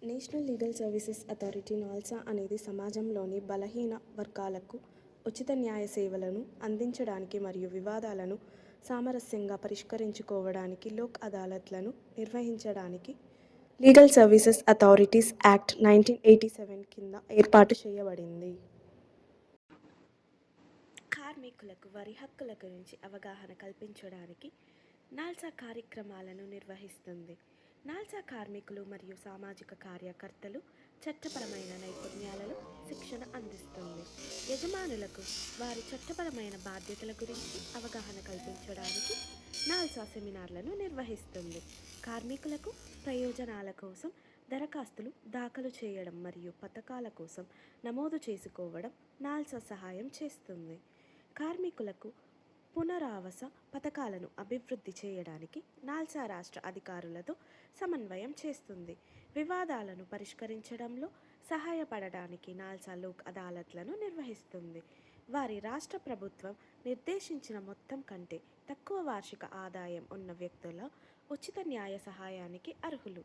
National legal services authority NALSA అనేది సమాజంలోని బలహీన వర్గాలకు ఉచిత న్యాయ సేవలను అందించడానికి మరియు వివాదాలను సామరస్యంగా పరిష్కరించుకోవడానికి లోక్ అదాలత్లను నిర్వహించడానికి లీగల్ సర్వీసెస్ అథారిటీస్ యాక్ట్ 1987 కింద ఏర్పాటు చేయబడింది. కార్మికులకు వారి హక్కుల గురించి అవగాహన కల్పించడానికి నాల్సా కార్యక్రమాలను నిర్వహిస్తుంది. నాల్సా కార్మికులు మరియు సామాజిక కార్యకర్తలు చట్టపరమైన నైపుణ్యాలలో శిక్షణ అందిస్తుంది. యజమానులకు వారి చట్టపరమైన బాధ్యతల గురించి అవగాహన కల్పించడానికి నాల్సా సెమినార్లను నిర్వహిస్తుంది. కార్మికులకు ప్రయోజనాల కోసం దరఖాస్తులు దాఖలు చేయడం మరియు పథకాల కోసం నమోదు చేసుకోవడం నాల్సా సహాయం చేస్తుంది. కార్మికులకు పునరావాస పథకాలను అభివృద్ధి చేయడానికి నాల్సా రాష్ట్ర అధికారులతో సమన్వయం చేస్తుంది. వివాదాలను పరిష్కరించడంలో సహాయపడడానికి నాల్సా లోక్ అదాలత్లను నిర్వహిస్తుంది. వారి రాష్ట్ర ప్రభుత్వం నిర్దేశించిన మొత్తం కంటే తక్కువ వార్షిక ఆదాయం ఉన్న వ్యక్తుల ఉచిత న్యాయ సహాయానికి అర్హులు.